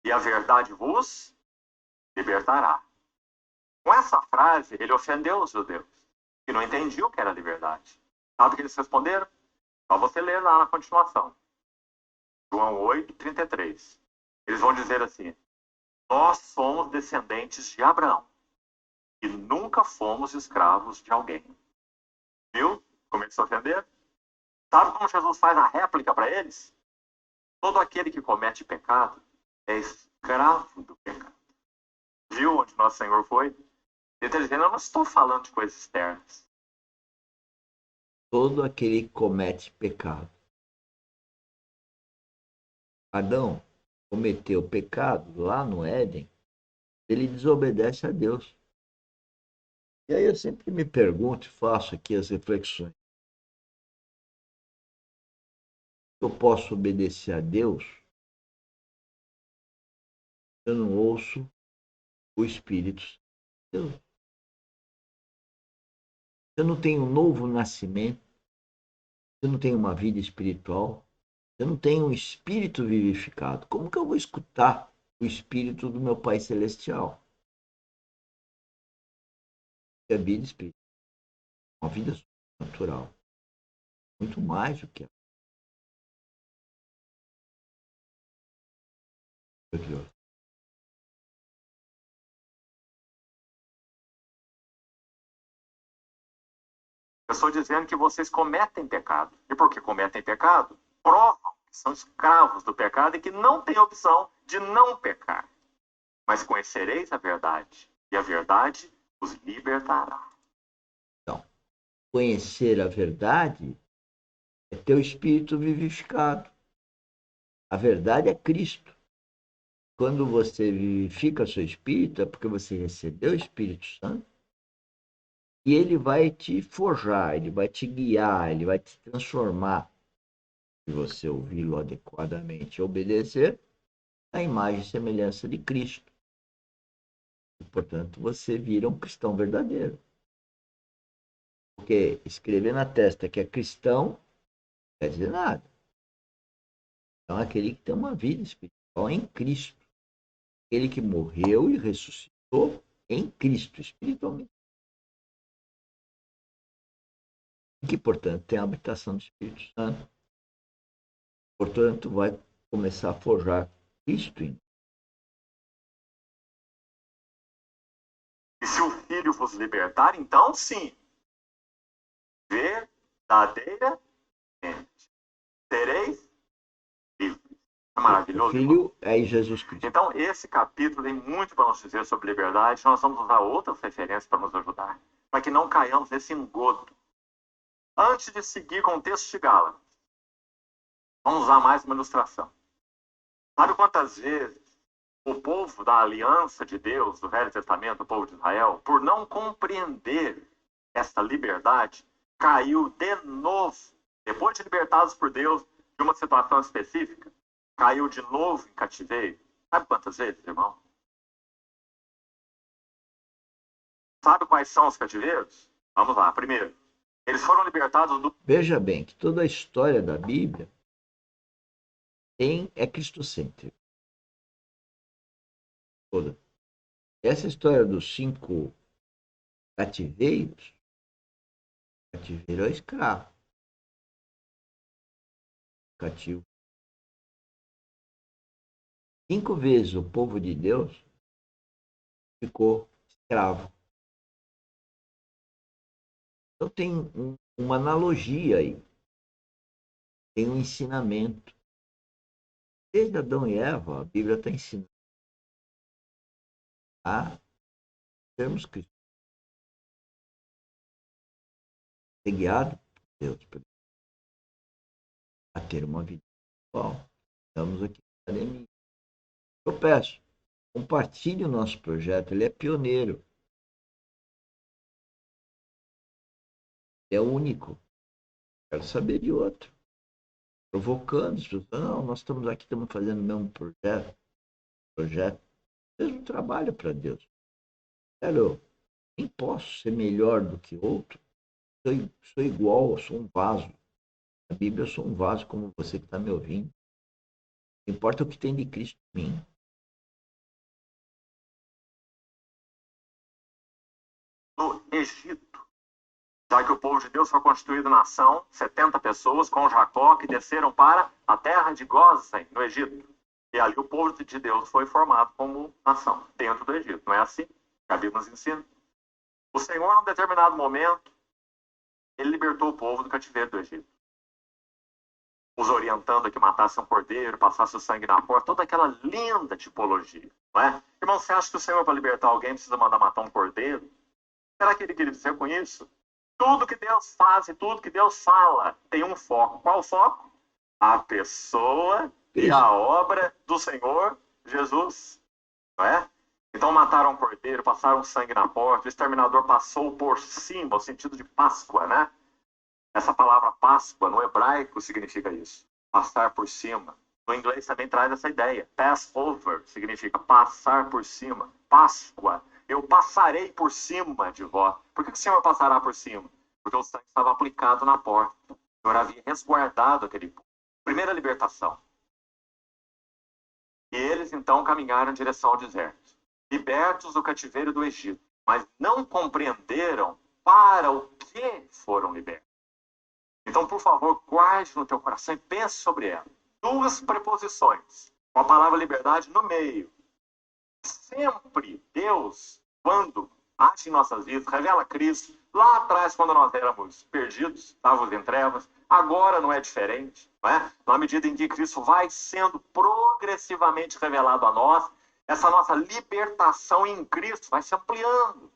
e a verdade vos libertará. Com essa frase, ele ofendeu os judeus, que não entendiam o que era liberdade. Sabe o que eles responderam? Só você ler lá na continuação. João 8:33. Eles vão dizer assim: nós somos descendentes de Abraão e nunca fomos escravos de alguém. Viu como eles se ofenderam? Sabe como Jesus faz a réplica para eles? Todo aquele que comete pecado é escravo do pecado. Viu onde nosso Senhor foi? Ele está dizendo: eu não estou falando de coisas externas. Todo aquele que comete pecado. Adão cometeu pecado lá no Éden, ele desobedece a Deus. E aí eu sempre me pergunto e faço aqui as reflexões. Eu posso obedecer a Deus? Eu não ouço o Espírito Santo. Eu não tenho um novo nascimento, eu não tenho uma vida espiritual, eu não tenho um espírito vivificado. Como que eu vou escutar o espírito do meu Pai Celestial? É a vida espiritual, uma vida natural, muito mais do que a outra. Eu estou dizendo que vocês cometem pecado. E porque cometem pecado, provam que são escravos do pecado e que não têm opção de não pecar. Mas conhecereis a verdade, e a verdade os libertará. Então, conhecer a verdade é ter o espírito vivificado. A verdade é Cristo. Quando você vivifica seu espírito, é porque você recebeu o Espírito Santo e ele vai te forjar, ele vai te guiar, ele vai te transformar. Se você ouvi-lo adequadamente e obedecer, a imagem e semelhança de Cristo. E, portanto, você vira um cristão verdadeiro. Porque escrever na testa que é cristão não quer dizer nada. Então, é aquele que tem uma vida espiritual em Cristo. Aquele que morreu e ressuscitou em Cristo, espiritualmente. E que, portanto, tem a habitação do Espírito Santo. Portanto, vai começar a forjar Cristo em. E se o Filho vos libertar, então sim, verdadeiramente sereis livres. É O maravilhoso, irmão. Filho é Jesus Cristo. Então, esse capítulo tem muito para nos dizer sobre liberdade. Nós vamos usar outras referências para nos ajudar, para que não caiamos nesse engodo. Antes de seguir com o texto de Gálatas, vamos usar mais uma ilustração. Sabe quantas vezes o povo da aliança de Deus, do Velho Testamento, o povo de Israel, por não compreender essa liberdade, caiu de novo, depois de libertados por Deus de uma situação específica, caiu de novo em cativeiro? Sabe quantas vezes, irmão? Sabe quais são os cativeiros? Vamos lá. Primeiro, eles foram libertados do... Veja bem que toda a história da Bíblia é cristocêntrica. Toda. Essa história dos 5 cativeiros, cativeiro é escravo. Cativo. 5 vezes o povo de Deus ficou escravo. Então tem uma analogia aí. Tem um ensinamento. Desde Adão e Eva, a Bíblia está ensinando a sermos cristãos. Ser guiado por Deus, a ter uma vida espiritual. Estamos aqui na academia. Eu peço, compartilhe o nosso projeto, ele é pioneiro. É único. Quero saber de outro. Provocando as pessoas. Não, nós estamos aqui, estamos fazendo o mesmo projeto. Mesmo trabalho para Deus. Sério, nem posso ser melhor do que outro. Sou igual, eu sou um vaso. Na Bíblia eu sou um vaso como você que está me ouvindo. Importa o que tem de Cristo em mim. No Egito, já que o povo de Deus foi constituído nação, 70 pessoas com Jacó, que desceram para a terra de Gósen, no Egito. E ali o povo de Deus foi formado como nação, dentro do Egito. Não é assim? A Bíblia nos ensina. O Senhor, num determinado momento, ele libertou o povo do cativeiro do Egito. Os orientando a que matassem um cordeiro, passasse o sangue na porta, toda aquela linda tipologia. Não é? Irmão, você acha que o Senhor, para libertar alguém, precisa mandar matar um cordeiro? Será que ele queria dizer com isso? Tudo que Deus faz e tudo que Deus fala tem um foco. Qual o foco? A pessoa e a obra do Senhor Jesus. Não é? Então mataram um cordeiro, passaram sangue na porta, o exterminador passou por cima, o sentido de Páscoa, né? Essa palavra Páscoa, no hebraico, significa isso. Passar por cima. No inglês também traz essa ideia. Passover significa passar por cima. Páscoa. Eu passarei por cima de vós. Por que o Senhor passará por cima? Porque o sangue estava aplicado na porta. O Senhor havia resguardado aquele povo. Primeira libertação. E eles então caminharam em direção ao deserto. Libertos do cativeiro do Egito. Mas não compreenderam para o que foram libertos. Então, por favor, guarde no teu coração e pense sobre ela. Duas preposições, com a palavra liberdade no meio. Sempre Deus, quando age em nossas vidas, revela Cristo. Lá atrás, quando nós éramos perdidos, estávamos em trevas, agora não é diferente. Não é? Na medida em que Cristo vai sendo progressivamente revelado a nós, essa nossa libertação em Cristo vai se ampliando.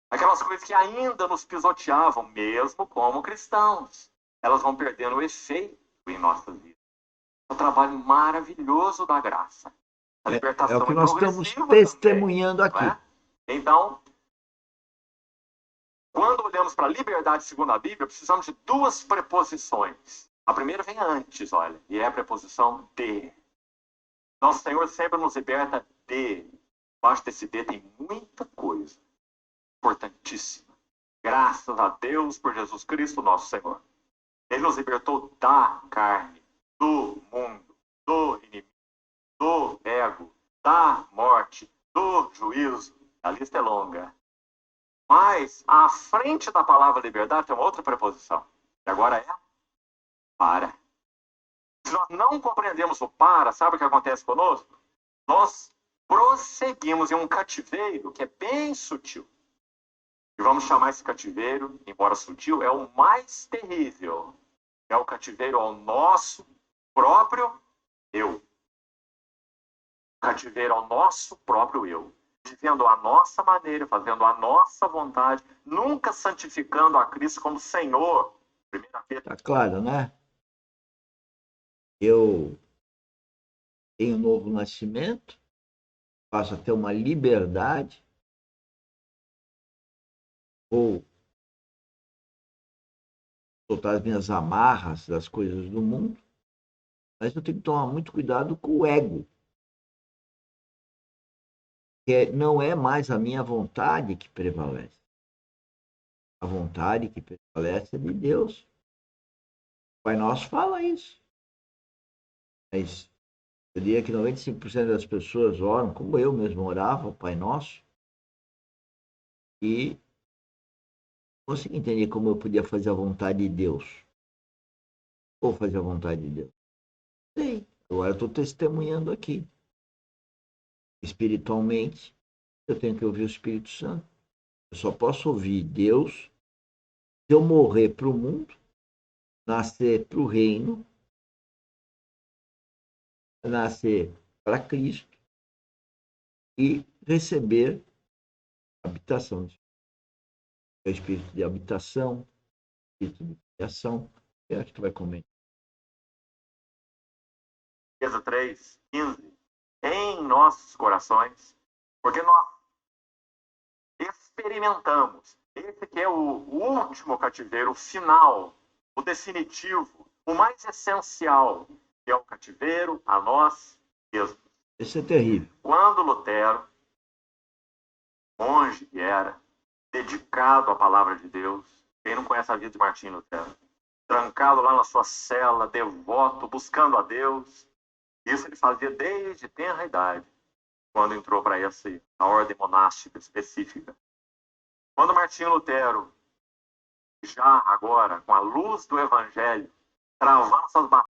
Aquelas coisas que ainda nos pisoteavam, mesmo como cristãos, elas vão perdendo o efeito em nossas vidas. É um trabalho maravilhoso da graça. A libertação é o que nós estamos testemunhando também, aqui. Então, quando olhamos para a liberdade segundo a Bíblia, precisamos de duas preposições. A primeira vem antes, olha, e é a preposição de. Nosso Senhor sempre nos liberta de. Embaixo desse de tem muita coisa importantíssima. Graças a Deus por Jesus Cristo, nosso Senhor. Ele nos libertou da carne, do mundo, do inimigo, do ego, da morte, do juízo. A lista é longa. Mas, à frente da palavra liberdade, tem uma outra preposição. E agora é para. Se nós não compreendemos o para, sabe o que acontece conosco? Nós prosseguimos em um cativeiro que é bem sutil. E vamos chamar esse cativeiro, embora sutil, é o mais terrível. É o cativeiro ao nosso próprio eu. Cativeiro ao nosso próprio eu. Vivendo a nossa maneira, fazendo a nossa vontade, nunca santificando a Cristo como Senhor. Tá claro, né? Eu tenho um novo nascimento, passo a ter uma liberdade, ou soltar as minhas amarras das coisas do mundo, mas eu tenho que tomar muito cuidado com o ego. Que não é mais a minha vontade que prevalece. A vontade que prevalece é de Deus. O Pai Nosso fala isso. Mas eu diria que 95% das pessoas oram, como eu mesmo orava, o Pai Nosso, e não consegui entender como eu podia fazer a vontade de Deus. Ou fazer a vontade de Deus. Sei. Agora eu estou testemunhando aqui. Espiritualmente, eu tenho que ouvir o Espírito Santo. Eu só posso ouvir Deus se eu morrer para o mundo, nascer para o reino, nascer para Cristo e receber a habitação. O espírito de habitação, espírito de criação. Eu acho que tu vai comentar. Efésios 3, 15. Em nossos corações, porque nós experimentamos. Esse que é o último cativeiro, o final, o definitivo, o mais essencial, que é o cativeiro a nós mesmos. Esse é terrível. Quando Lutero, monge que era, dedicado à palavra de Deus, quem não conhece a vida de Martinho Lutero, trancado lá na sua cela, devoto, buscando a Deus, Isso ele fazia desde tenra idade, quando entrou para a ordem monástica específica. Quando Martinho Lutero, já agora, com a luz do Evangelho, travando essas batalhas